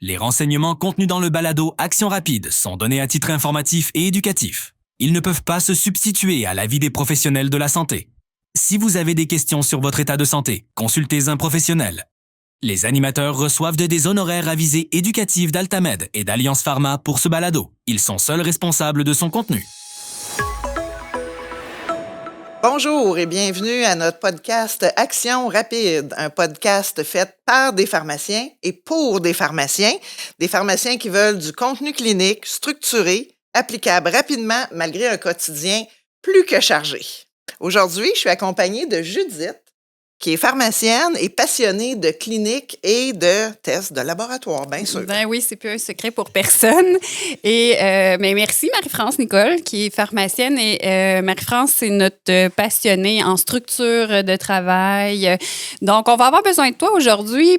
Les renseignements contenus dans le balado Action rapide sont donnés à titre informatif et éducatif. Ils ne peuvent pas se substituer à l'avis des professionnels de la santé. Si vous avez des questions sur votre état de santé, consultez un professionnel. Les animateurs reçoivent des honoraires à visée éducative d'Altamed et d'Alliance Pharma pour ce balado. Ils sont seuls responsables de son contenu. Bonjour et bienvenue à notre podcast Action rapide, un podcast fait par des pharmaciens et pour des pharmaciens qui veulent du contenu clinique structuré, applicable rapidement malgré un quotidien plus que chargé. Aujourd'hui, je suis accompagnée de Judith, qui est pharmacienne et passionnée de clinique et de tests de laboratoire, bien sûr. Ben oui, c'est plus un secret pour personne. Et mais merci Marie-France Nicole, qui est pharmacienne. Et Marie-France, c'est notre passionnée en structure de travail. Donc, on va avoir besoin de toi aujourd'hui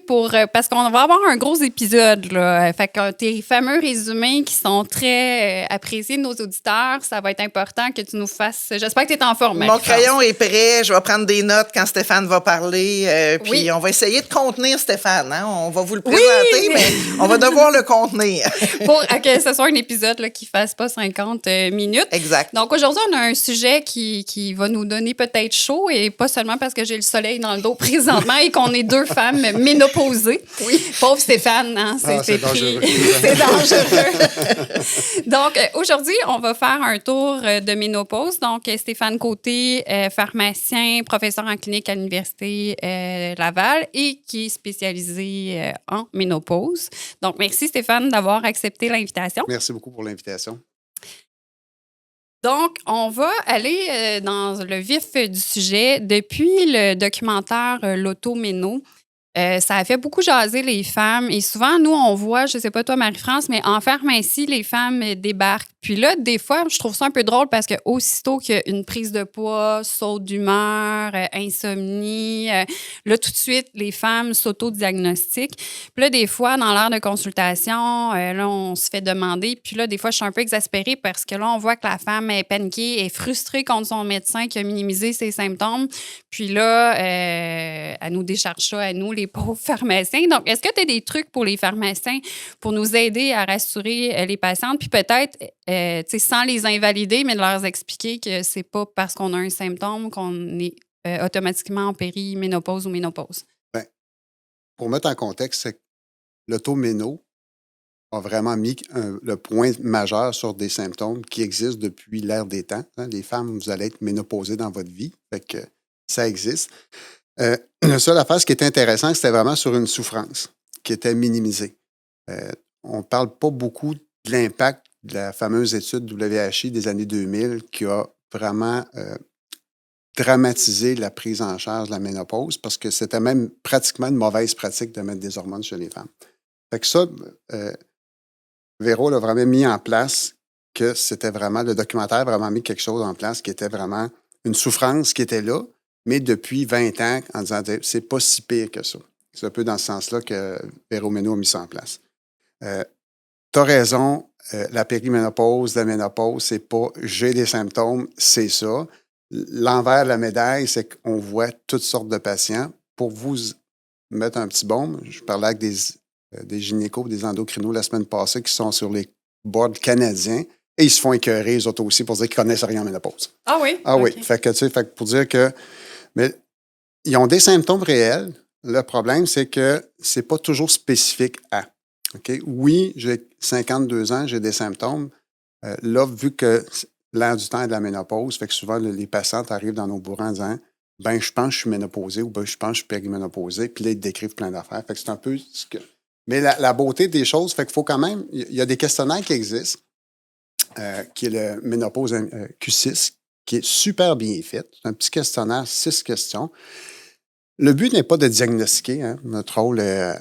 parce qu'on va avoir un gros épisode, là. Fait que tes fameux résumés qui sont très appréciés de nos auditeurs, ça va être important que tu nous fasses. J'espère que tu es en forme, Mon Marie-France. crayon est prêt. Je vais prendre des notes quand Stéphane va parler. Puis Oui. on va essayer de contenir Stéphane. Hein? On va vous le présenter, mais on va devoir le contenir. Pour que ce soit un épisode là, qui ne fasse pas 50 minutes. Exact. Donc aujourd'hui, on a un sujet qui va nous donner peut-être chaud, et pas seulement parce que j'ai le soleil dans le dos présentement et qu'on est deux femmes ménopausées. Oui. Pauvre Stéphane, hein? C'est dangereux. C'est dangereux. Donc aujourd'hui, on va faire un tour de ménopause. Donc Stéphane Côté, pharmacien, professeur en clinique à l'Université Laval et qui est spécialisé en ménopause. Donc merci Stéphane d'avoir accepté l'invitation. Merci beaucoup pour l'invitation. Donc, on va aller dans le vif du sujet. Depuis le documentaire L'Auto-Méno, ça a fait beaucoup jaser les femmes. Et souvent, nous, on voit, je ne sais pas toi, Marie-France, mais en pharmacie, les femmes débarquent. Puis là, des fois, je trouve ça un peu drôle parce que aussitôt qu'il y a une prise de poids, saut d'humeur, insomnie, là, tout de suite, les femmes s'auto-diagnostiquent. Puis là, des fois, dans l'heure de consultation, là, on se fait demander. Puis là, des fois, je suis un peu exaspérée parce que là, on voit que la femme est paniquée, est frustrée contre son médecin qui a minimisé ses symptômes. Puis là, elle nous décharge ça à nous, les pauvres pharmaciens. Donc, est-ce que tu as des trucs pour les pharmaciens pour nous aider à rassurer les patientes? Puis peut-être, sans les invalider, mais de leur expliquer que c'est pas parce qu'on a un symptôme qu'on est automatiquement en périménopause ou ménopause. Bien, pour mettre en contexte, c'est que l'automéno a vraiment mis le point majeur sur des symptômes qui existent depuis l'ère des temps. Hein. Les femmes, vous allez être ménopausées dans votre vie. Fait que ça existe. La seule affaire, ce qui était intéressant, c'était vraiment sur une souffrance qui était minimisée. On ne parle pas beaucoup de l'impact de la fameuse étude WHI des années 2000 qui a vraiment dramatisé la prise en charge de la ménopause parce que c'était même pratiquement une mauvaise pratique de mettre des hormones chez les femmes. Fait que ça, Véro l'a vraiment mis en place que c'était vraiment, le documentaire a vraiment mis quelque chose en place qui était vraiment une souffrance qui était là, mais depuis 20 ans, en disant c'est pas si pire que ça. C'est un peu dans ce sens-là que Véro Méno a mis ça en place. Tu as raison, la périménopause, la ménopause, c'est pas j'ai des symptômes, c'est ça. L'envers de la médaille, c'est qu'on voit toutes sortes de patients. Pour vous mettre un petit baume, je parlais avec des gynécos, des endocrinos la semaine passée qui sont sur les boards canadiens et ils se font écœurer, eux autres aussi, pour dire qu'ils ne connaissent rien en ménopause. Ah oui? Ah okay. Oui. Fait que pour dire que. Mais ils ont des symptômes réels. Le problème, c'est que c'est pas toujours spécifique à. Okay? Oui, j'ai 52 ans, j'ai des symptômes. Là, vu que l'air du temps est de la ménopause, fait que souvent, les patientes arrivent dans nos bureaux en disant ben je pense que je suis ménopausée ou ben je pense que je suis périménopausée. Puis là, ils décrivent plein d'affaires. Fait que c'est un peu ce que. Mais la beauté des choses, fait qu'il faut quand même. Il y a des questionnaires qui existent, qui est le ménopause Q6, qui est super bien fait. C'est un petit questionnaire, 6 questions. Le but n'est pas de diagnostiquer. Hein. Notre rôle est.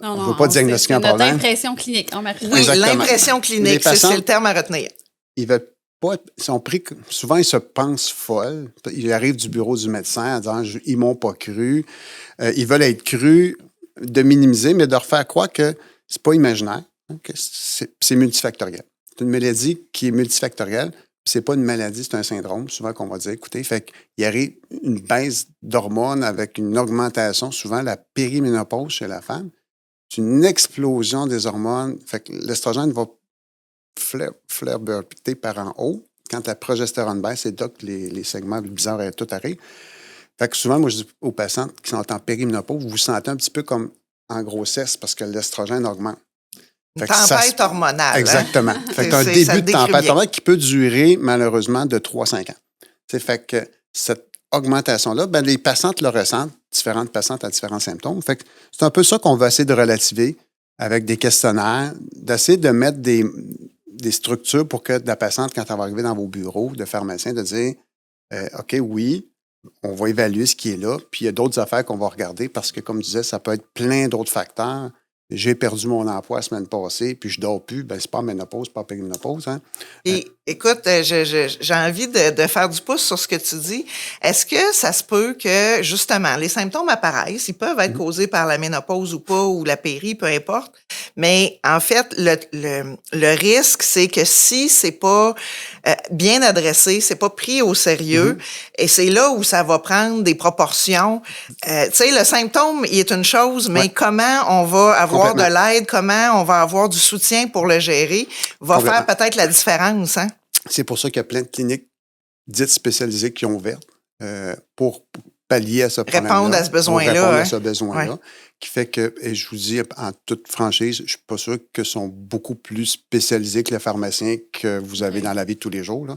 On ne veut pas diagnostiquer un problème. C'est notre impression clinique. Oui, l'impression clinique, c'est le terme à retenir. Ils veulent pas. Ils sont pris, souvent, ils se pensent folles. Ils arrivent du bureau du médecin en disant ils m'ont pas cru. Ils veulent être crus, de minimiser, mais de leur faire croire que c'est pas imaginaire, hein, que c'est multifactoriel. C'est une maladie qui est multifactorielle. C'est pas une maladie, c'est un syndrome, souvent qu'on va dire, écoutez, fait qu'il arrive une baisse d'hormones avec une augmentation, souvent la périménopause chez la femme. c'est une explosion des hormones. Fait que l'estrogène va flairburter par en haut. Quand la progestérone baisse, c'est là que les segments bizarres et tout arrivent. Fait que souvent, moi, je dis aux patientes qui sont en périménopause, vous vous sentez un petit peu comme en grossesse parce que l'estrogène augmente. Une tempête hormonale. Exactement. Hein? Fait qu'un début de tempête hormonale qui peut durer, malheureusement, de 3 à 5 ans. Fait que cette augmentation-là, ben, les patientes le ressentent, différentes patientes à différents symptômes. Fait que c'est un peu ça qu'on va essayer de relativer avec des questionnaires, d'essayer de mettre des structures pour que la patiente, quand elle va arriver dans vos bureaux de pharmacien, de dire OK, oui, on va évaluer ce qui est là, puis il y a d'autres affaires qu'on va regarder parce que, comme je disais, ça peut être plein d'autres facteurs. J'ai perdu mon emploi la semaine passée, puis je dors plus. Ben, c'est pas ménopause, pas périménopause. Hein? Et écoute, j'ai envie de faire du pouce sur ce que tu dis. Est-ce que ça se peut que, justement, les symptômes apparaissent, ils peuvent être causés par la ménopause ou pas, ou la péri, peu importe. Mais en fait, le risque, c'est que si c'est pas bien adressé, c'est pas pris au sérieux, et c'est là où ça va prendre des proportions. Tu sais, le symptôme, il est une chose, mais comment on va avoir de l'aide, comment on va avoir du soutien pour le gérer, va faire peut-être la différence, hein? C'est pour ça qu'il y a plein de cliniques dites spécialisées qui ont ouvert pour pallier à ce problème-là. Répondre à ce besoin-là. Répondre à ce besoin-là. Qui fait que, et je vous dis en toute franchise, je ne suis pas sûr que sont beaucoup plus spécialisés que les pharmaciens que vous avez dans la vie de tous les jours. Là.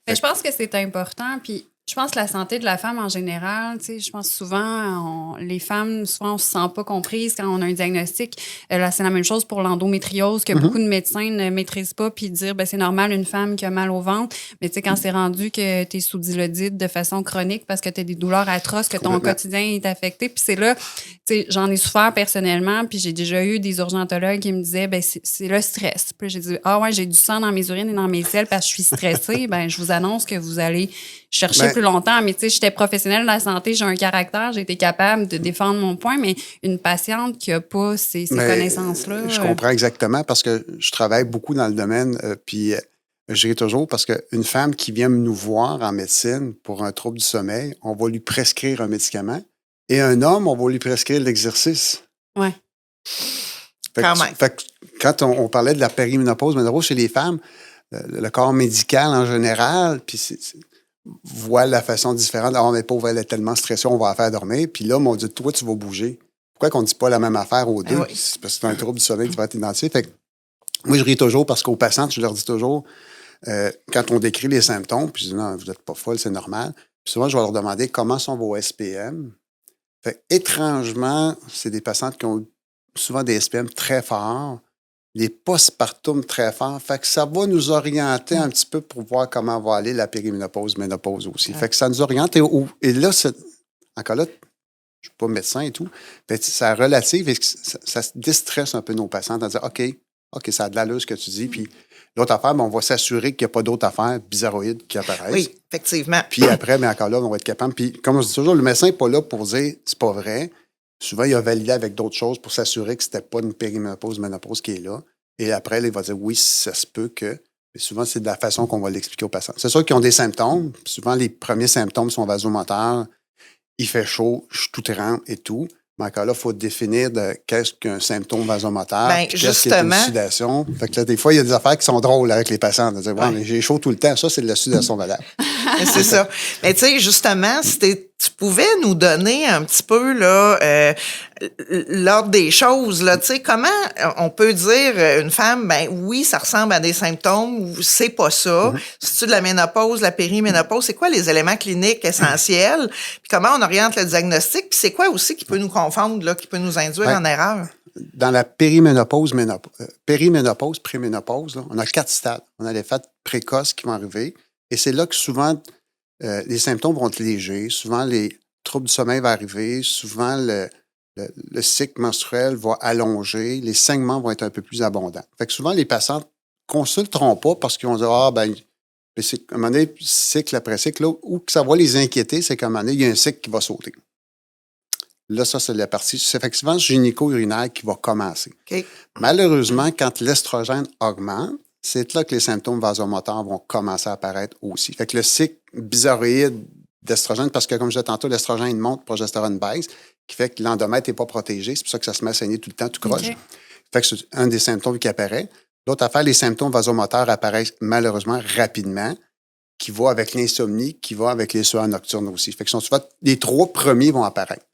Mais je pense que c'est important. Puis je pense que la santé de la femme en général, tu sais, je pense souvent, les femmes, souvent, on se sent pas comprises quand on a un diagnostic. Là, c'est la même chose pour l'endométriose que beaucoup de médecins ne maîtrisent pas puis dire, ben c'est normal une femme qui a mal au ventre. Mais tu sais, quand c'est rendu que tu es sous dilodite de façon chronique parce que tu as des douleurs atroces, que ton quotidien est affecté, puis c'est là, tu sais, j'en ai souffert personnellement, puis j'ai déjà eu des urgentologues qui me disaient, ben c'est le stress. Puis j'ai dit, j'ai du sang dans mes urines et dans mes selles parce que je suis stressée. Ben je vous annonce que vous allez chercher plus longtemps, mais tu sais, j'étais professionnelle de la santé, j'ai un caractère, j'ai été capable de défendre mon point, mais une patiente qui n'a pas ces connaissances-là... Je comprends exactement parce que je travaille beaucoup dans le domaine, puis je dirais toujours parce qu'une femme qui vient nous voir en médecine pour un trouble du sommeil, on va lui prescrire un médicament et un homme, on va lui prescrire l'exercice. Oui. Quand on parlait de la périménopause, chez les femmes, le corps médical en général, puis voit la façon différente. Ah, mais pauvre, elle est tellement stressée, on va la faire dormir. Puis là, on dit, toi, tu vas bouger. Pourquoi qu'on ne dit pas la même affaire aux deux? Oui. C'est parce que c'est un trouble du sommeil qui va être identifié. Fait que, moi, je ris toujours parce qu'aux patientes, je leur dis toujours, quand on décrit les symptômes, puis je dis, non, vous n'êtes pas folle, c'est normal. Puis souvent, je vais leur demander comment sont vos SPM. Fait étrangement, c'est des patientes qui ont souvent des SPM très forts, les postpartum très forts. Fait que ça va nous orienter un petit peu pour voir comment va aller la périménopause, ménopause aussi. Fait que ça nous oriente. Et là, encore là, je ne suis pas médecin et tout, fait ça relative et ça déstresse un peu nos patients en disant OK, ça a de l'allure ce que tu dis. Puis l'autre affaire, on va s'assurer qu'il n'y a pas d'autres affaires bizarroïdes qui apparaissent. Oui, effectivement. Puis après, mais encore là, on va être capable. Puis comme je dis toujours, le médecin n'est pas là pour dire c'est pas vrai. Souvent, il a validé avec d'autres choses pour s'assurer que ce n'était pas une périménopause, ménopause qui est là. Et après, il va dire oui, ça se peut que. Mais souvent, c'est de la façon qu'on va l'expliquer aux patients. C'est sûr qu'ils ont des symptômes. Souvent, les premiers symptômes sont vasomoteurs. Il fait chaud, je suis tout trempe et tout. Mais encore là, il faut définir qu'est-ce qu'un symptôme vasomoteur. Qu'est-ce qu'est une sudation. Fait que là, des fois, il y a des affaires qui sont drôles avec les patients. De dire, mais j'ai chaud tout le temps. Ça, c'est de la sudation valable. C'est ça. Mais tu sais, justement, si tu pouvais nous donner un petit peu là l'ordre des choses, là, tu sais, comment on peut dire une femme, ben oui, ça ressemble à des symptômes ou c'est pas ça. C'est-tu de la ménopause, la périménopause? C'est quoi les éléments cliniques essentiels? Puis comment on oriente le diagnostic? Puis c'est quoi aussi qui peut nous confondre, là, qui peut nous induire en erreur? Dans la périménopause, préménopause, là, on a 4 stades. On a les phases précoces qui vont arriver. Et c'est là que souvent, les symptômes vont être légers. Souvent, les troubles du sommeil vont arriver. Souvent, le cycle menstruel va allonger. Les saignements vont être un peu plus abondants. Fait que souvent, les patientes ne consulteront pas parce qu'ils vont dire c'est à un moment donné, cycle après cycle, là, où que ça va les inquiéter, c'est qu'à un moment donné, il y a un cycle qui va sauter. Là, ça, c'est la partie. C'est effectivement gynéco-urinaire qui va commencer. Okay. Malheureusement, quand l'estrogène augmente, c'est là que les symptômes vasomoteurs vont commencer à apparaître aussi. Fait que le cycle bizarroïde d'estrogène, parce que comme je disais tantôt, l'estrogène monte, progestérone baisse, qui fait que l'endomètre n'est pas protégé. C'est pour ça que ça se met à saigner tout le temps, tout croche. OK. Fait que c'est un des symptômes qui apparaît. L'autre affaire, les symptômes vasomoteurs apparaissent malheureusement rapidement, qui vont avec l'insomnie, qui vont avec les sueurs nocturnes aussi. Fait que souvent, les 3 premiers vont apparaître.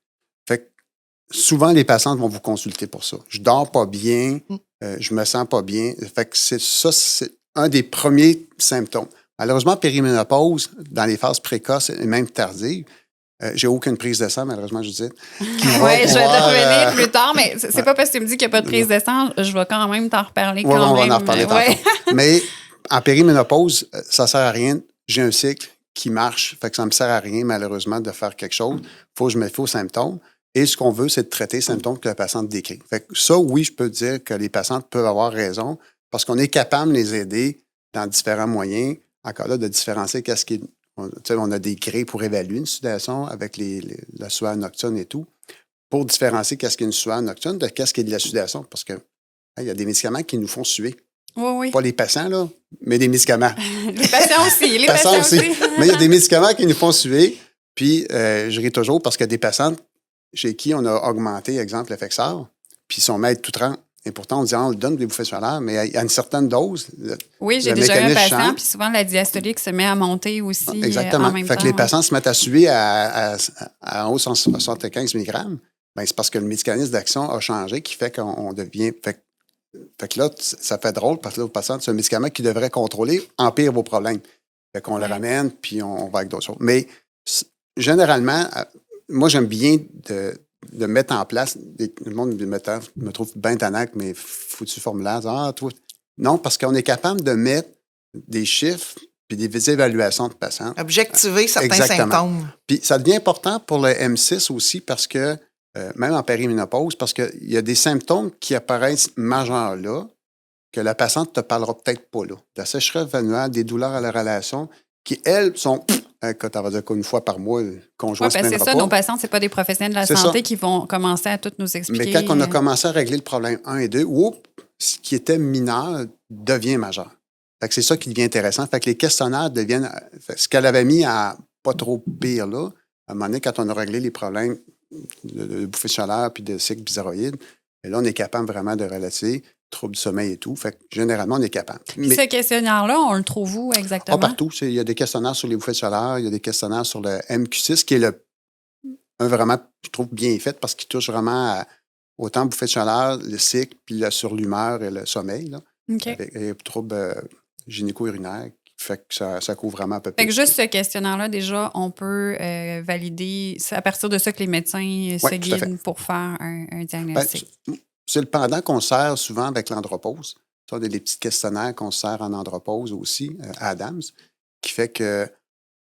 Fait que souvent, les patientes vont vous consulter pour ça. Je dors pas bien, je me sens pas bien. Fait que c'est un des premiers symptômes. Malheureusement, périménopause, dans les phases précoces et même tardives, j'ai aucune prise de sang, malheureusement, je dis. Oui, je vais te revenir plus tard, mais c'est pas parce que tu me dis qu'il n'y a pas de prise de sang, je vais quand même t'en reparler Oui, quand on même. va en reparler tantôt. Mais en périménopause, ça ne sert à rien. J'ai un cycle qui marche, fait que ça ne me sert à rien, malheureusement, de faire quelque chose. Il faut que je me fie aux symptômes. Et ce qu'on veut, c'est de traiter les symptômes que la patiente décrit. Fait que ça, oui, je peux dire que les patientes peuvent avoir raison parce qu'on est capable de les aider dans différents moyens, encore là, de différencier qu'est-ce qui est. On a des grés pour évaluer une sudation avec la sueur nocturne et tout, pour différencier qu'est-ce qui est une sueur nocturne de qu'est-ce qui est de la sudation. Parce que il y a des médicaments qui nous font suer. Oui. Pas les patients, là, mais des médicaments. Les patients aussi. Les patients aussi. Mais il y a des médicaments qui nous font suer. Puis, je ris toujours parce qu'il y a des patientes chez qui on a augmenté, exemple, l'Effexor, puis son maître tout trempe. Et pourtant, on dit, on le donne des bouffées solaires, mais à une certaine dose. Oui, j'ai déjà eu un patient, puis souvent la diastolique se met à monter aussi. Exactement. En même fait temps. Que les patients se mettent à suer à en haut de 75 mg. Ben, c'est parce que le mécanisme d'action a changé qui fait qu'on devient. Fait que là, ça fait drôle parce que là, le patient, c'est un médicament qui devrait contrôler, empire vos problèmes. Fait qu'on le ramène, puis on va avec d'autres choses. Mais généralement, moi, j'aime bien de mettre en place, le monde me trouve bien tanac, mais foutu formulaire. Toi. Non, parce qu'on est capable de mettre des chiffres puis des évaluations de patients. Objectiver certains symptômes. Puis ça devient important pour le M6 aussi parce que, même en périménopause, parce qu'il y a des symptômes qui apparaissent majeurs là, que la patiente ne te parlera peut-être pas là. De la sécheresse vaginale, des douleurs à la relation, qui, elles, sont... Quand on va dire qu'une fois par mois, le conjoint se plaindra c'est ça, pas. nos patients, ce pas des professionnels de la santé qui vont commencer à tout nous expliquer. Mais quand on a commencé à régler le problème 1 et 2, ce qui était mineur devient majeur. Fait que c'est ça qui devient intéressant. Fait que les questionnaires deviennent... Ce qu'elle avait mis à pas trop pire, là, à un moment donné, quand on a réglé les problèmes de bouffée de chaleur puis de cycle bizarroïde, et là, on est capable vraiment de relativiser troubles du sommeil et tout. Fait que généralement, on est capable. Mais ce questionnaire-là, on le trouve où exactement? Partout. Il y a des questionnaires sur les bouffées de chaleur, il y a des questionnaires sur le MQ6, qui est un vraiment, je trouve, bien fait parce qu'il touche vraiment à autant bouffée de chaleur, le cycle, puis sur l'humeur et le sommeil. Là, OK. Avec les troubles gynéco-urinaires, qui fait que ça couvre vraiment un peu plus. Fait que juste ce questionnaire-là, déjà, on peut valider. C'est à partir de ça que les médecins se guident pour faire un diagnostic. C'est le pendant qu'on sert souvent avec l'andropause. Ça, des petits questionnaires qu'on sert en andropause aussi, à Adams, qui fait que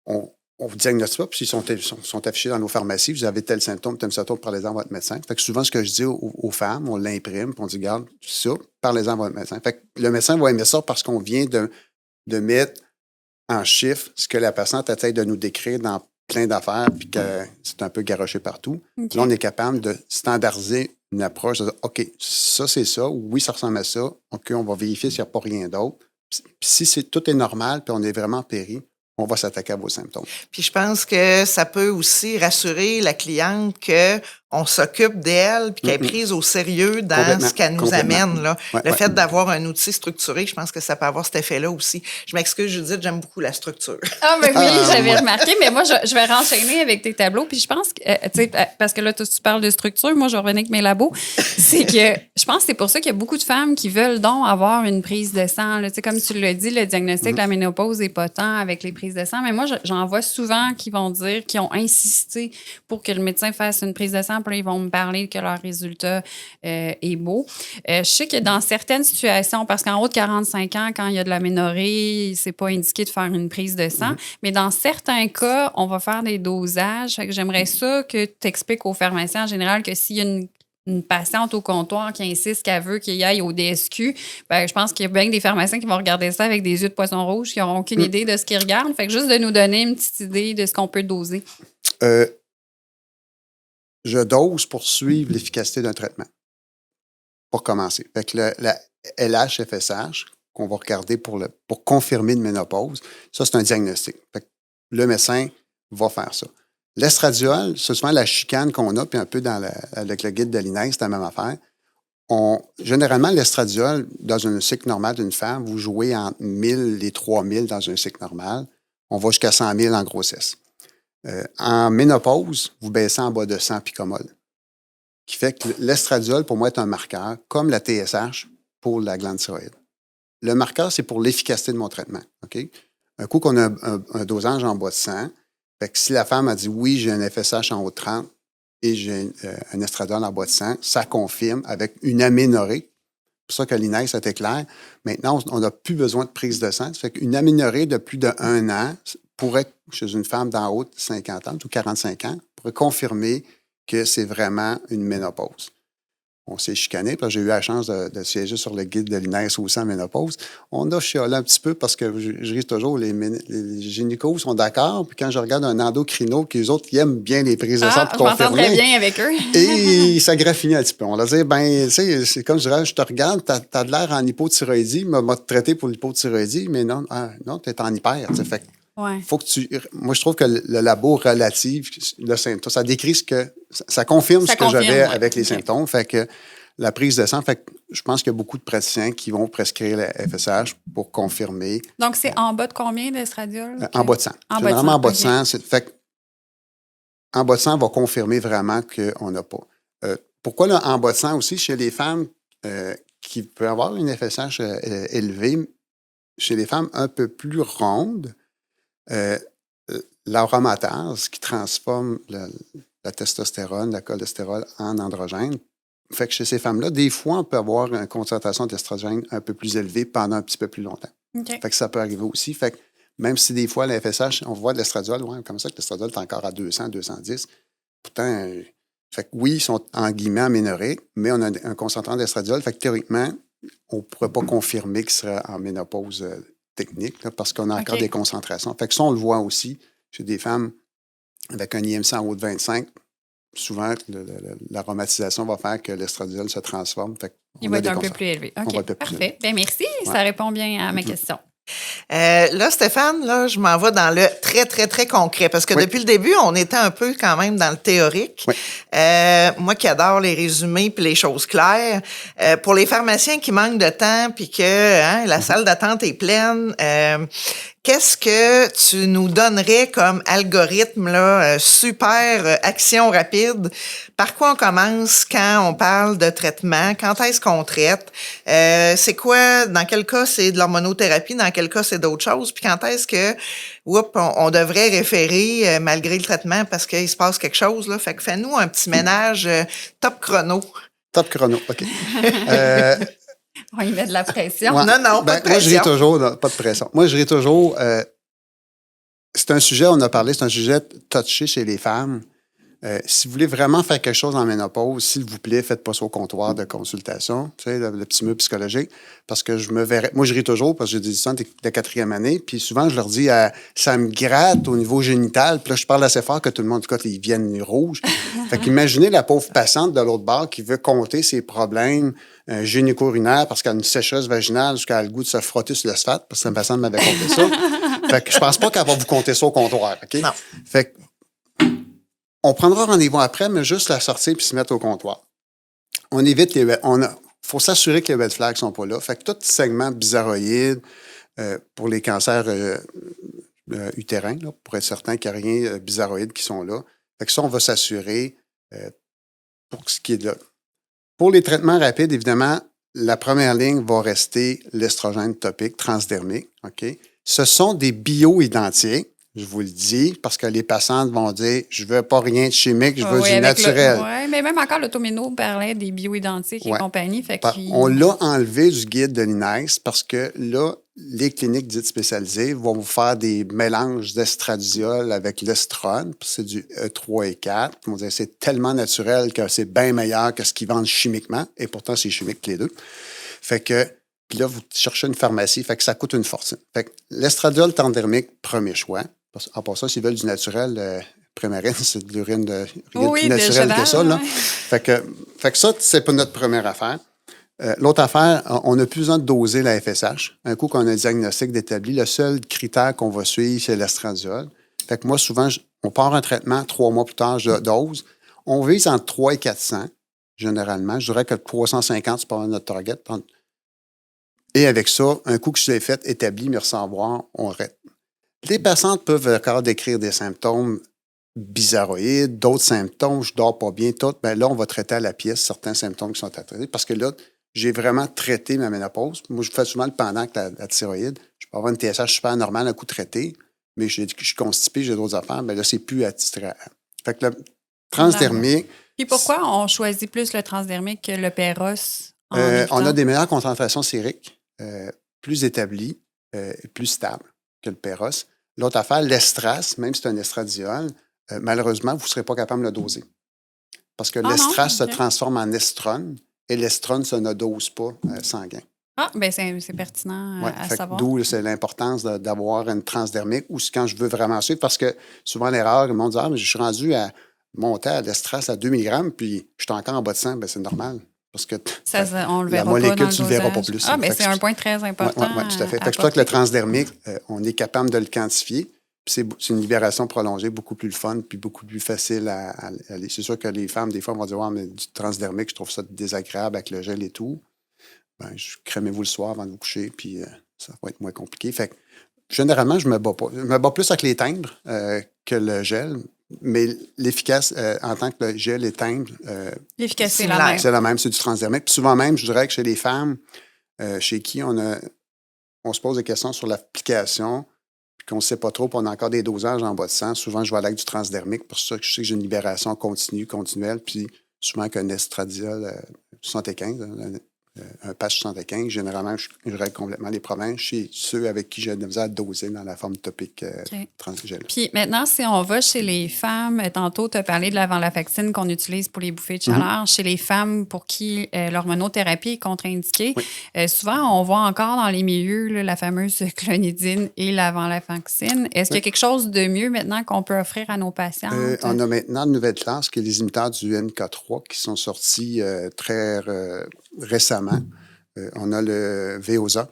on vous diagnostique pas, puis ils sont affichés dans nos pharmacies. Vous avez tel symptôme, parlez-en à votre médecin. Fait que souvent, ce que je dis aux femmes, on l'imprime, puis on dit, regarde, ça, parlez-en à votre médecin. Fait que le médecin va aimer ça parce qu'on vient de mettre en chiffres ce que la patiente essaie de nous décrire dans plein d'affaires, puis que c'est un peu garoché partout. Okay. Là, on est capable de standardiser une approche, de dire, OK, ça, c'est ça. Oui, ça ressemble à ça. OK, on va vérifier s'il n'y a pas rien d'autre. Puis si tout est normal, puis on est vraiment péri, on va s'attaquer à vos symptômes. Puis je pense que ça peut aussi rassurer la cliente qu'on s'occupe d'elle puis qu'elle est prise au sérieux dans ce qu'elle nous amène. Là. Le fait d'avoir un outil structuré, je pense que ça peut avoir cet effet-là aussi. Je m'excuse, Judith, j'aime beaucoup la structure. Ah, ben oui, j'avais remarqué, mais moi, je vais renchaîner avec tes tableaux. Puis je pense que, tu sais, parce que là, tu parles de structure, moi, je revenais avec mes labos. C'est que je pense que c'est pour ça qu'il y a beaucoup de femmes qui veulent donc avoir une prise de sang. Tu sais, comme tu l'as dit, le diagnostic de la ménopause n'est pas tant avec les prises de sang, mais moi, j'en vois souvent qui vont dire, qui ont insisté pour que le médecin fasse une prise de sang, puis là, ils vont me parler que leur résultat est beau. Je sais que dans certaines situations, parce qu'en haut de 45 ans, quand il y a de l'aménorrhée, c'est pas indiqué de faire une prise de sang, mais dans certains cas, on va faire des dosages. Fait que j'aimerais ça que tu expliques aux pharmaciens en général que s'il y a une patiente au comptoir qui insiste qu'elle veut qu'il y aille au DSQ, ben, je pense qu'il y a bien des pharmaciens qui vont regarder ça avec des yeux de poisson rouge, qui n'auront aucune idée de ce qu'ils regardent. Fait que juste de nous donner une petite idée de ce qu'on peut doser. Je dose pour suivre l'efficacité d'un traitement. Pour commencer. Fait que la LH-FSH, qu'on va regarder pour confirmer une ménopause, ça, c'est un diagnostic. Fait que le médecin va faire ça. L'estradiol, c'est souvent la chicane qu'on a, puis un peu avec le guide de l'INES, c'est la même affaire. Généralement, l'estradiol, dans un cycle normal d'une femme, vous jouez entre 1000 et 3000 dans un cycle normal. On va jusqu'à 100 000 en grossesse. En ménopause, vous baissez en bas de 100 picomol. Qui fait que l'estradiol, pour moi, est un marqueur, comme la TSH pour la glande thyroïde. Le marqueur, c'est pour l'efficacité de mon traitement. OK? Un coup qu'on a un dosage en bas de 100, fait que si la femme a dit oui, j'ai un FSH en haut de 30 et j'ai un estradiol en bas de 100, ça confirme avec une aménorrhée. C'est pour ça que l'INES était clair. Maintenant, on n'a plus besoin de prise de sang. Ça fait qu'une aménorrhée de plus d'1 an pourrait, chez une femme d'en haut de 50 ans ou 45 ans, pourrait confirmer que c'est vraiment une ménopause. On s'est chicané, parce que j'ai eu la chance de siéger sur le guide de l'INES aussi en ménopause. On a chialé un petit peu parce que je ris toujours, les gynécos sont d'accord, puis quand je regarde un endocrino, qu'eux autres, ils aiment bien les prises de sang pour confirmer. Je m'entends très bien avec eux. Et ça graffine un petit peu. On leur dit, tu sais, c'est comme je dirais, je te regarde, t'as de l'air en hypothyroïdie, m'a traité pour l'hypothyroïdie, mais non, t'es en hyper. Fait ouais. Faut que moi, je trouve que le labo relative le symptôme. Ça décrit ça confirme ce que j'avais avec les symptômes. Fait que la prise de sang, fait que je pense qu'il y a beaucoup de praticiens qui vont prescrire la FSH pour confirmer. Donc, c'est en bas de combien d'estradiol? En bas de 100. Généralement, en bas de 100. Fait que, en bas de 100, on va confirmer vraiment qu'on n'a pas. Pourquoi là, en bas de 100 aussi, chez les femmes qui peuvent avoir une FSH élevée, chez les femmes un peu plus rondes, l'aromatase qui transforme la testostérone, la cholestérol en androgène. Fait que chez ces femmes-là, des fois, on peut avoir une concentration d'estrogène un peu plus élevée pendant un petit peu plus longtemps. Okay. Fait que ça peut arriver aussi. Fait que même si des fois, la FSH, on voit de l'estradiol, comme ça, que l'estradiol est encore à 200, 210. Pourtant, fait que oui, ils sont en guillemets aménorrhés, mais on a un concentrant d'estradiol. Fait que théoriquement, on ne pourrait pas confirmer qu'il serait en ménopause technique, là, parce qu'on a encore des concentrations. Fait que ça, on le voit aussi chez des femmes avec un IMC en haut de 25. Souvent, l'aromatisation va faire que l'estradiol se transforme. Fait il va être un peu plus élevé. OK, parfait. Bien, merci. Ouais. Ça répond bien à ma question. Là, Stéphane, là, je m'en vais dans le très, très, très concret. Parce que depuis le début, on était un peu quand même dans le théorique. Oui. Moi qui adore les résumés puis les choses claires, pour les pharmaciens qui manquent de temps puis que la salle d'attente est pleine, qu'est-ce que tu nous donnerais comme algorithme là, super action rapide? Par quoi on commence quand on parle de traitement? Quand est-ce qu'on traite? C'est quoi? Dans quel cas, c'est de l'hormonothérapie? Dans quel cas, c'est d'autres choses? Puis quand est-ce que on devrait référer malgré le traitement parce qu'il se passe quelque chose? Là? Fait que fais-nous un petit ménage top chrono. Top chrono, OK. On y met de la pression. Ouais. Non, pas de pression. Moi, je ris toujours, pas de pression. Moi, je ris toujours. C'est un sujet, on a parlé, c'est un sujet touché chez les femmes. Si vous voulez vraiment faire quelque chose en ménopause, s'il vous plaît, faites pas ça au comptoir de consultation, tu sais, le petit mot psychologique, parce que je me verrais... Moi, je ris toujours parce que j'ai des étudiants de 4e année, puis souvent, je leur dis, ça me gratte au niveau génital, puis là, je parle assez fort que tout le monde, du coup, ils viennent rouges. Fait qu'imaginez la pauvre patiente de l'autre bord qui veut compter ses problèmes gynéco-urinaires parce qu'elle a une sécheuse vaginale jusqu'à le goût de se frotter sur le sphate, parce que une patiente m'avait compté ça. Fait que je pense pas qu'elle va vous compter ça au comptoir, OK? Non. Fait que on prendra rendez-vous après, mais juste la sortir puis se mettre au comptoir. On évite faut s'assurer que les red flags ne sont pas là. Fait que tout segment bizarroïde pour les cancers utérins, là, pour être certain qu'il n'y a rien de bizarroïde qui sont là. Fait que ça, on va s'assurer pour ce qui est de là. Pour les traitements rapides, évidemment, la première ligne va rester l'estrogène topique transdermique. OK? Ce sont des bioidentiques. Je vous le dis, parce que les patientes vont dire « Je veux pas rien de chimique, je veux du naturel. » Oui, mais même encore, l'automéno parlait des bioidentiques et compagnie. Fait on l'a enlevé du guide de l'INES parce que là, les cliniques dites spécialisées vont vous faire des mélanges d'estradiol avec l'estrone, c'est du E3 et 4. Ils vont dire c'est tellement naturel que c'est bien meilleur que ce qu'ils vendent chimiquement, et pourtant, c'est chimique les deux. Fait que puis là, vous cherchez une pharmacie, fait que ça coûte une fortune. Fait que l'estradiol transdermique, premier choix. En passant, s'ils veulent du naturel, Prémarine, c'est de l'urine de rien plus naturel que ça. Là. Fait que ça, c'est pas notre première affaire. L'autre affaire, on n'a plus besoin de doser la FSH. Un coup qu'on a un diagnostic d'établi, le seul critère qu'on va suivre, c'est l'estradiol. Fait que moi, souvent, On part un traitement, 3 mois plus tard, je dose. On vise entre 3 et 400, généralement. Je dirais que 350, c'est pas mal notre target. Et avec ça, un coup que je l'ai fait, établi, me recevoir, on arrête. Les patientes peuvent encore décrire des symptômes bizarroïdes, d'autres symptômes, je dors pas bien, tout. Ben là, on va traiter à la pièce certains symptômes qui sont à traiter parce que là, j'ai vraiment traité ma ménopause. Moi, je fais souvent le pendant avec la thyroïde. Je peux avoir une TSH super normale, un coup traité, mais je suis constipé, j'ai d'autres affaires. Ben là, c'est plus attitré. Fait que le transdermique. Puis pourquoi on choisit plus le transdermique que le Péros? On a des meilleures concentrations sériques, plus établies et plus stables que le Péros. L'autre affaire, l'estrace, même si c'est un estradiol, malheureusement, vous ne serez pas capable de le doser. Parce que l'estrace se transforme en estrone et l'estrone ne dose pas sanguin. Ah, bien, c'est pertinent à savoir. D'où c'est l'importance d'avoir une transdermique ou quand je veux vraiment suivre, parce que souvent l'erreur, le monde dit « Ah, mais je suis rendu à monter à l'estrace à 2 mg, puis je suis encore en bas de 100. » Bien, c'est normal. Parce que on le verra la molécule, pas tu ne le verras pas plus. Ah, mais c'est un point très important. Oui, tout à fait. C'est pour ça que le transdermique, on est capable de le quantifier. C'est une libération prolongée, beaucoup plus le fun, puis beaucoup plus facile à aller. C'est sûr que les femmes, des fois, vont dire « Ouais, mais du transdermique, je trouve ça désagréable avec le gel et tout. » Ben, crémez-vous le soir avant de vous coucher, puis ça va être moins compliqué. Fait que, généralement, je me bats pas. Je me bats plus avec les timbres que le gel, mais l'efficace, en tant que le gel et timbre, l'efficace, c'est la même. C'est la même, c'est du transdermique. Puis souvent même, je dirais que chez les femmes, chez qui on se pose des questions sur l'application, puis qu'on ne sait pas trop, puis on a encore des dosages en bas de 100, souvent, je vais aller avec du transdermique, parce que je sais que j'ai une libération continuelle, puis souvent qu'un estradiol 75, un patch 75, généralement, je règle complètement les problèmes chez ceux avec qui j'ai de misère à doser dans la forme topique transgel. Puis maintenant, si on va chez les femmes, tantôt, tu as parlé de la venlafaxine qu'on utilise pour les bouffées de chaleur. Chez les femmes pour qui l'hormonothérapie est contre-indiquée, souvent, on voit encore dans les milieux la fameuse clonidine et la venlafaxine. Est-ce qu'il y a quelque chose de mieux maintenant qu'on peut offrir à nos patientes? On a maintenant une nouvelle classe qui est les imiteurs du NK3 qui sont sortis très récemment. On a le Veoza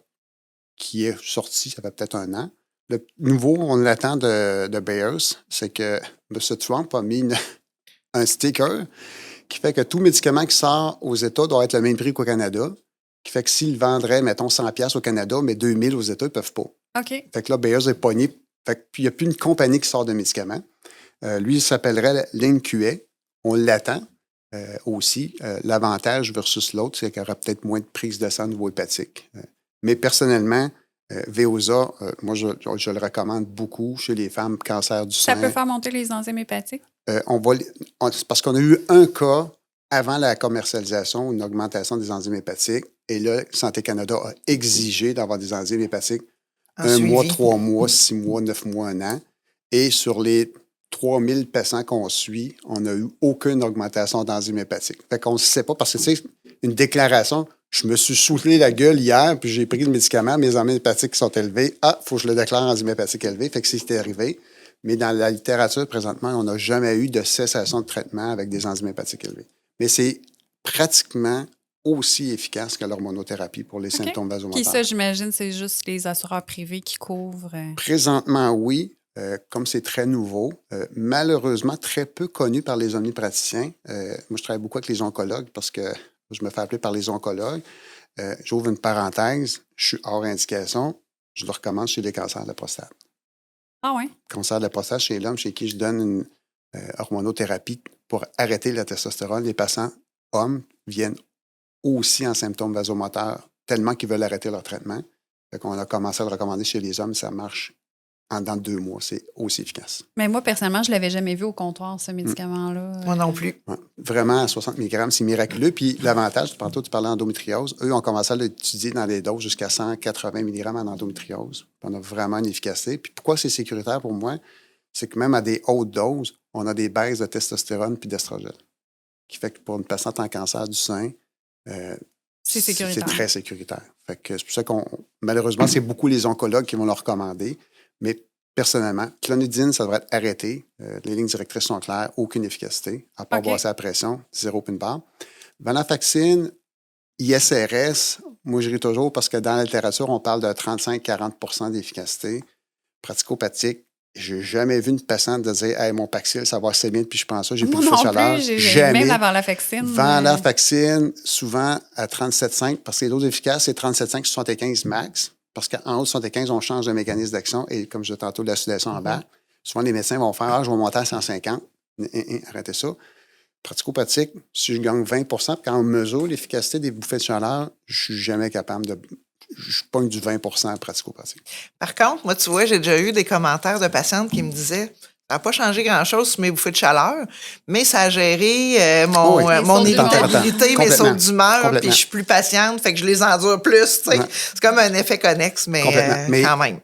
qui est sorti, ça fait peut-être 1 an. Le nouveau, on l'attend de Bayers, c'est que M. Trump a mis un sticker qui fait que tout médicament qui sort aux États doit être le même prix qu'au Canada, qui fait que s'il vendrait, mettons, 100$ au Canada, mais 2000 aux États, ils ne peuvent pas. OK. Fait que là, Bayers est pogné. Fait que puis il n'y a plus une compagnie qui sort de médicaments. Lui, il s'appellerait l'INQA. On l'attend. Aussi, l'avantage versus l'autre, c'est qu'il y aura peut-être moins de prise de sang au niveau hépatique. Mais personnellement, Veoza, moi, je le recommande beaucoup chez les femmes cancer du sein. Ça peut faire monter les enzymes hépatiques? C'est parce qu'on a eu un cas avant la commercialisation, une augmentation des enzymes hépatiques. Et là, Santé Canada a exigé d'avoir des enzymes hépatiques 1 mois, 3 mois, 6 mois, 9 mois, 1 an. Et sur les 3000 patients qu'on suit, on n'a eu aucune augmentation d'enzymes hépatiques. Fait qu'on ne sait pas, parce que, tu sais, une déclaration, je me suis soufflé la gueule hier, puis j'ai pris le médicament, mes enzymes hépatiques sont élevées. Ah, il faut que je le déclare enzymes hépatiques élevées. Fait que c'était arrivé. Mais dans la littérature, présentement, on n'a jamais eu de cessation de traitement avec des enzymes hépatiques élevées. Mais c'est pratiquement aussi efficace que l'hormonothérapie pour les symptômes vasomoteurs. Puis ça, j'imagine, c'est juste les assureurs privés qui couvrent. Présentement, oui. Comme c'est très nouveau, malheureusement très peu connu par les omnipraticiens. Moi, je travaille beaucoup avec les oncologues parce que je me fais appeler par les oncologues. J'ouvre une parenthèse, je suis hors indication, je le recommande chez les cancers de la prostate. Ah oui? Cancer de la prostate chez l'homme, chez qui je donne une hormonothérapie pour arrêter la testostérone. Les patients hommes viennent aussi en symptômes vasomoteurs tellement qu'ils veulent arrêter leur traitement. Fait qu'on a commencé à le recommander chez les hommes, ça marche. Dans 2 mois, c'est aussi efficace. Mais moi, personnellement, je ne l'avais jamais vu au comptoir, ce médicament-là. Moi non plus. Ouais, vraiment, à 60 mg, c'est miraculeux. Puis l'avantage, tantôt, tu parlais d'endométriose. Eux ont commencé à l'étudier dans des doses jusqu'à 180 mg en endométriose. Puis on a vraiment une efficacité. Puis pourquoi c'est sécuritaire pour moi? C'est que même à des hautes doses, on a des baisses de testostérone puis d'estrogène. Qui fait que pour une patiente en cancer du sein, c'est sécuritaire. C'est très sécuritaire. Fait que c'est pour ça malheureusement, c'est beaucoup les oncologues qui vont le recommander. Mais personnellement, clonidine, ça devrait être arrêté. Les lignes directrices sont claires, aucune efficacité, à part brasser la pression, 0 pin bar. Venlafaxine, ISRS, moi je ris toujours parce que dans la littérature, on parle de 35-40 % d'efficacité. Pratico-pratique, j'ai jamais vu une patiente de dire « Hey, mon Paxil, ça va assez bien depuis que je prends ça, j'ai plus Moi de non chaleur. » plus, Jamais. même la Venlafaxine. Venlafaxine, souvent à 37,5, parce que les doses efficaces, c'est 37,5, 75 max. Parce qu'en haut de 75, on change de mécanisme d'action. Et comme je disais tantôt, de la sudation en bas. Souvent, les médecins vont faire « Ah, je vais monter à 150. » Arrêtez ça. Pratico-pratique, si je gagne 20 puis quand on mesure l'efficacité des bouffées de chaleur, je suis jamais capable de... Je pogne du 20 pratico-pratique. Par contre, moi, tu vois, j'ai déjà eu des commentaires de patientes qui me disaient ça n'a pas changé grand-chose sur mes bouffées de chaleur, mais ça a géré mon irritabilité, mes sauts d'humeur, puis je suis plus patiente, fait que je les endure plus. Tu sais. Ouais. C'est comme un effet connexe, mais quand même.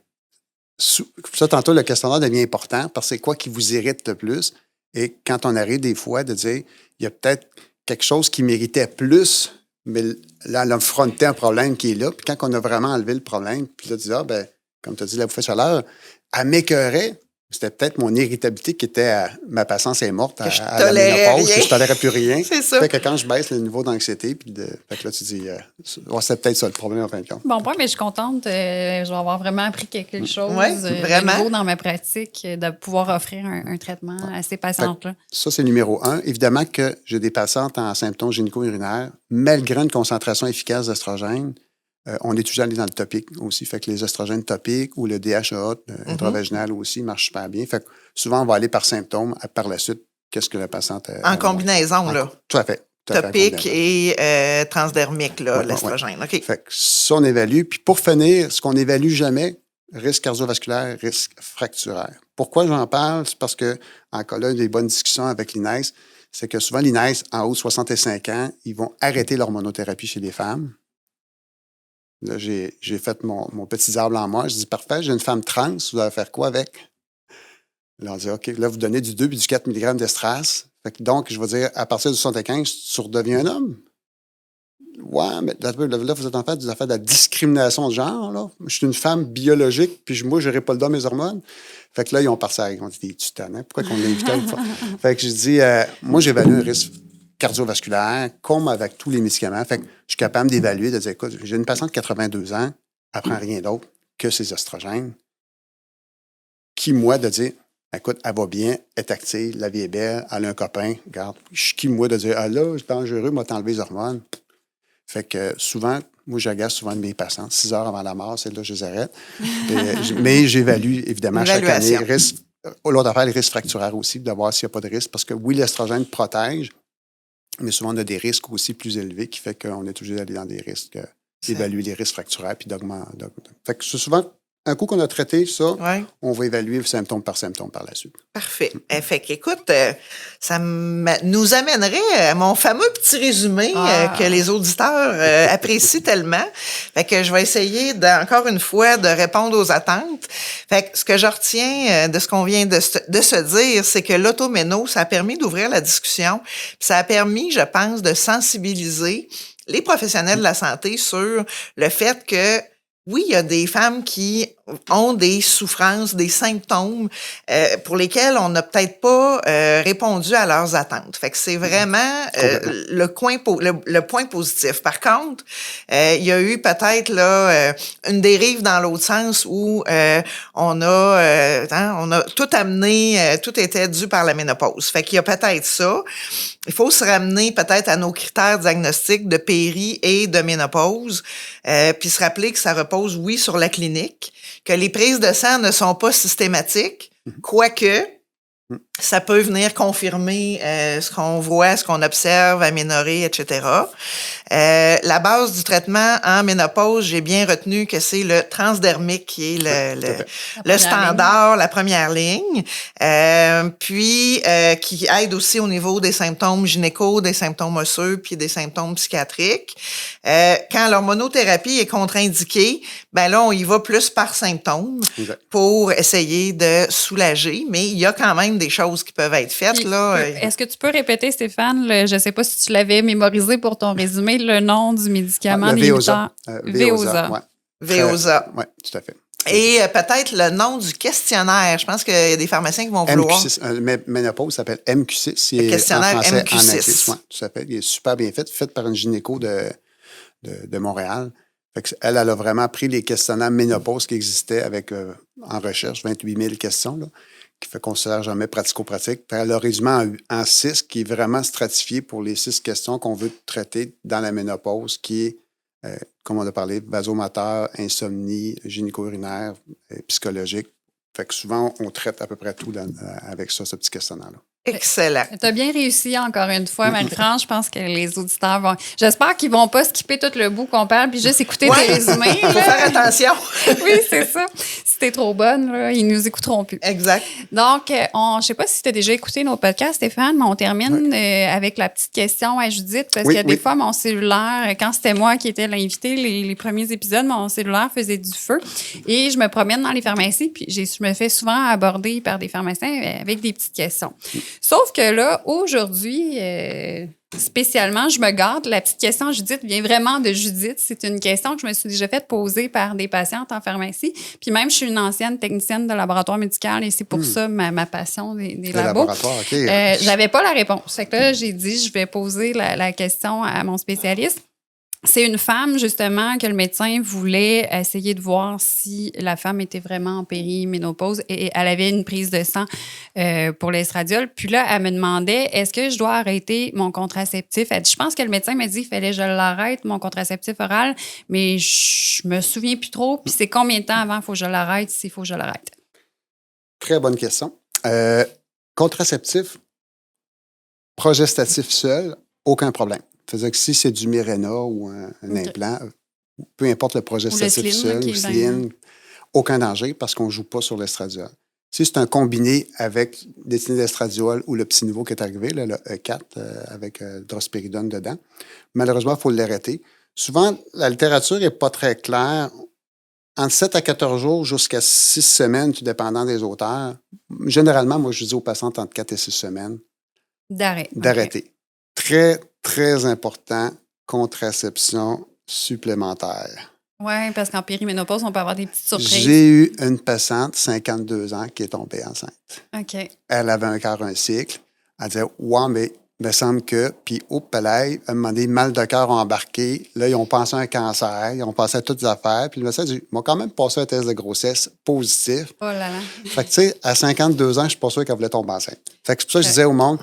Ça, tantôt, le questionnaire devient important parce que c'est quoi qui vous irrite le plus? Et quand on arrive des fois de dire il y a peut-être quelque chose qui m'irritait plus, mais là, on a fronté un problème qui est là. Puis quand on a vraiment enlevé le problème, puis là, tu dis, comme tu as dit, la bouffée de chaleur, elle m'écœurait. C'était peut-être mon irritabilité qui était ma patience est morte à la ménopause, que je ne tolérais plus rien. C'est ça. Fait que quand je baisse le niveau d'anxiété, fait que là, tu dis, c'est peut-être ça le problème en fin de compte. Bon point, mais je suis contente. Je vais avoir vraiment appris quelque chose de nouveau dans ma pratique, de pouvoir offrir un traitement à ces patientes-là. Ça, c'est numéro 1. Évidemment que j'ai des patientes en symptômes gynéco-urinaires, malgré une concentration efficace d'estrogène. On est toujours allé dans le topique aussi. Fait que les oestrogènes topiques ou le DHA intravaginal aussi marchent super bien. Fait que souvent, on va aller par symptômes. Par la suite, qu'est-ce que la patiente... en combinaison, là. Tout à fait. Topique et transdermique, là, l'estrogène. Ouais. OK. Fait que ça, on évalue. Puis pour finir, ce qu'on n'évalue jamais, risque cardiovasculaire, risque fracturaire. Pourquoi j'en parle? C'est parce que, en cas là, des bonnes discussions avec l'INES, c'est que souvent, l'INES, en haut de 65 ans, ils vont arrêter l'hormonothérapie chez les femmes. Là, j'ai fait mon petit arbre en moi. Je dis, parfait, j'ai une femme trans, vous allez faire quoi avec? Là, on dit, OK, là, vous donnez du 2 puis du 4 mg d'estrase. Donc, je vais dire, à partir de 75, tu redeviens un homme. Ouais, mais là, vous êtes en fait des affaires de la discrimination de genre, là. Je suis une femme biologique, puis moi, je n'aurai pas le dos à mes hormones. Fait que là, ils ont parti avec. Ils ont dit, tu tannant, pourquoi qu'on l'invitait une fois? Fait que je dis, moi, j'évalue un risque cardiovasculaire, comme avec tous les médicaments. Fait que je suis capable d'évaluer, de dire, écoute, j'ai une patiente de 82 ans, elle prend rien d'autre que ses oestrogènes. Qui, moi, de dire, écoute, elle va bien, elle est active, la vie est belle, elle a un copain, regarde. Je suis qui, moi, de dire, ah là, c'est dangereux, moi, t'enlever les hormones. Fait que souvent, moi, j'agace souvent de mes patients. 6 heures avant la mort, c'est là que je les arrête. Mais j'évalue, évidemment, chaque année, l'autre affaire, les risques fracturaires aussi, de voir s'il n'y a pas de risque. Parce que oui, l'estrogène protège, mais souvent, on a des risques aussi plus élevés qui fait qu'on est obligé d'aller dans des risques, d'évaluer les risques fracturaires puis d'augmenter. Fait que c'est souvent, un coup qu'on a traité ça, on va évaluer symptôme par la suite. Parfait. Fait qu'écoute, ça nous amènerait à mon fameux petit résumé que les auditeurs apprécient tellement. Fait que je vais essayer, encore une fois, de répondre aux attentes. Fait que ce que je retiens de ce qu'on vient de se dire, c'est que l'automéno, ça a permis d'ouvrir la discussion. Puis ça a permis, je pense, de sensibiliser les professionnels de la santé sur le fait que oui, il y a des femmes qui ont des souffrances, des symptômes pour lesquels on n'a peut-être pas répondu à leurs attentes. Fait que c'est vraiment le point positif. Par contre, il y a eu peut-être là une dérive dans l'autre sens où on a tout amené, tout était dû par la ménopause. Fait qu'il y a peut-être ça. Il faut se ramener peut-être à nos critères diagnostiques de péri et de ménopause, puis se rappeler que ça repose, oui, sur la clinique, que les prises de sang ne sont pas systématiques, quoique ça peut venir confirmer ce qu'on voit, ce qu'on observe, améliorer, etc. La base du traitement en ménopause, j'ai bien retenu que c'est le transdermique qui est le standard, la première ligne, puis qui aide aussi au niveau des symptômes gynéco, des symptômes osseux, puis des symptômes psychiatriques. Quand l'hormonothérapie est contre-indiquée, ben là, on y va plus par symptômes pour essayer de soulager, mais il y a quand même des choses qui peuvent être faites. Là. Est-ce que tu peux répéter, Stéphane, je ne sais pas si tu l'avais mémorisé pour ton résumé, le nom du médicament Veoza. Veoza. Veoza. Oui, tout à fait. Et peut-être le nom du questionnaire. Je pense qu'il y a des pharmaciens qui vont vouloir. MQ6. Ménopause s'appelle MQ6. Le questionnaire en français, MQ6. Oui, tout à fait. Il est super bien fait par une gynéco de Montréal. Fait que elle a vraiment pris les questionnaires ménopause qui existaient avec, en recherche, 28 000 questions, là, qui fait qu'on ne sert jamais pratico-pratique. Puis elle a résumé en 6, qui est vraiment stratifié pour les 6 questions qu'on veut traiter dans la ménopause, qui est, comme on a parlé, vasomoteur, insomnie, gynéco-urinaire, psychologique. Fait que souvent, on traite à peu près tout avec ça, ce petit questionnaire-là. Excellent. Tu as bien réussi encore une fois, Marie-France. Je pense que les auditeurs vont. J'espère qu'ils vont pas skipper tout le bout qu'on parle puis juste écouter tes résumés. Il faut faire attention. Oui, c'est ça. Si t'es trop bonne, là, ils nous écouteront plus. Exact. Donc, je sais pas si tu as déjà écouté nos podcasts, Stéphane, mais on termine avec la petite question à Judith parce que des fois, mon cellulaire, quand c'était moi qui étais l'invité, les premiers épisodes, mon cellulaire faisait du feu et je me promène dans les pharmacies puis je me fais souvent aborder par des pharmaciens avec des petites questions. Sauf que là, aujourd'hui, spécialement, je me garde. La petite question, Judith, vient vraiment de Judith. C'est une question que je me suis déjà fait poser par des patientes en pharmacie. Puis même, je suis une ancienne technicienne de laboratoire médical et c'est pour ça ma passion des labos. Okay. J'avais pas la réponse. Fait que là, j'ai dit, je vais poser la question à mon spécialiste. C'est une femme, justement, que le médecin voulait essayer de voir si la femme était vraiment en périménopause et elle avait une prise de sang pour l'estradiol. Puis là, elle me demandait, est-ce que je dois arrêter mon contraceptif? Elle dit, je pense que le médecin m'a dit qu'il fallait que je l'arrête, mon contraceptif oral, mais je me souviens plus trop. Puis c'est combien de temps avant qu'il faut que je l'arrête, s'il faut que je l'arrête? Très bonne question. Contraceptif, progestatif seul, aucun problème. C'est-à-dire que si c'est du Mirena ou un implant, peu importe le progestatif seul, ou Sline, aucun danger parce qu'on ne joue pas sur l'estradiol. Si c'est un combiné avec l'éthylène d'estradiol ou le petit nouveau qui est arrivé, là, le E4 avec drospiridone dedans, malheureusement, il faut l'arrêter. Souvent, la littérature n'est pas très claire. Entre 7 à 14 jours jusqu'à 6 semaines, tout dépendant des auteurs. Généralement, moi, je dis aux patients entre 4 et 6 semaines d'arrêter. Okay. Très, très important, contraception supplémentaire. Oui, parce qu'en périménopause, on peut avoir des petites surprises. J'ai eu une patiente, 52 ans, qui est tombée enceinte. OK. Elle avait encore un cycle. Elle disait, ouais, mais il me semble que, puis, elle a demandé, mal de cœur ont embarqué. Là, ils ont pensé à un cancer, ils ont pensé à toutes les affaires. Puis le médecin dit, ils m'ont quand même passé un test de grossesse positif. Oh là là. Fait que, tu sais, à 52 ans, je ne suis pas sûr qu'elle voulait tomber enceinte. Fait que c'est pour ça que je disais au monde,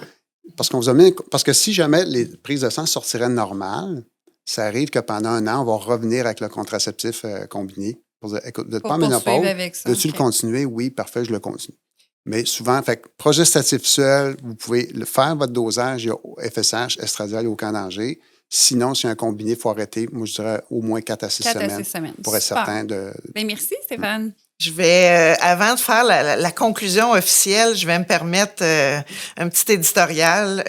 parce que si jamais les prises de sang sortiraient normales, ça arrive que pendant un an, on va revenir avec le contraceptif combiné. Pour dire, écoute, vous n'êtes pas en ménopause, veux-tu le continuer? Oui, parfait, je le continue. Mais souvent, fait progestatif seul, vous pouvez faire votre dosage, il y a FSH, estradiol, il n'y a aucun danger. Sinon, si y a un combiné, il faut arrêter. Moi, je dirais au moins 4 à 6 semaines. Pour être certain de... Bien, merci, Stéphane. Je vais, avant de faire la conclusion officielle, je vais me permettre un petit éditorial.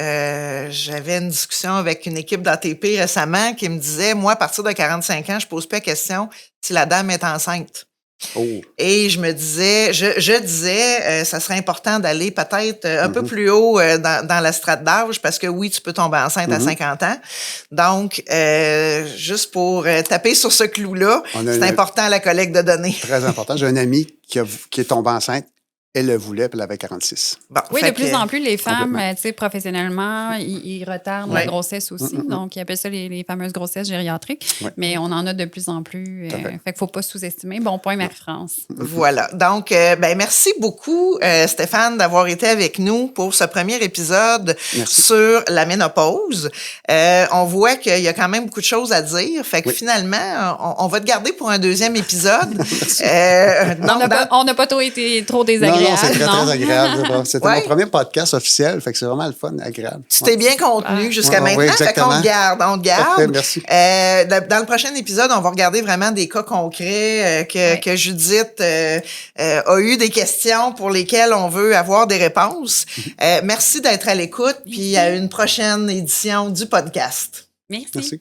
J'avais une discussion avec une équipe d'ATP récemment qui me disait, moi, à partir de 45 ans, je pose pas la question si la dame est enceinte. Oh. Et je me disais, je disais, ça serait important d'aller peut-être un peu plus haut dans la strate d'âge parce que oui, tu peux tomber enceinte à 50 ans. Donc, juste pour taper sur ce clou-là, c'est important la collecte de données. Très important. J'ai un ami qui est tombé enceinte. Elle le voulait, puis elle avait 46. Bon, oui, de plus en plus, les femmes, tu sais, professionnellement, ils retardent la grossesse aussi. Donc, ils appellent ça les fameuses grossesses gériatriques. Mais on en a de plus en plus. Fait qu'il ne faut pas sous-estimer. Bon point, Marie-France. Voilà. Donc, merci beaucoup, Stéphane, d'avoir été avec nous pour ce premier épisode sur la ménopause. On voit qu'il y a quand même beaucoup de choses à dire. Fait que finalement, on va te garder pour un deuxième épisode. On n'a pas été trop désagréable. Non, c'est très, très agréable. C'était mon premier podcast officiel, fait que c'est vraiment le fun, agréable. Tu t'es bien contenu jusqu'à maintenant, fait qu'on te garde. Parfait, merci. Dans le prochain épisode, on va regarder vraiment des cas concrets que Judith a eu des questions pour lesquelles on veut avoir des réponses. Merci d'être à l'écoute, puis à une prochaine édition du podcast. Merci.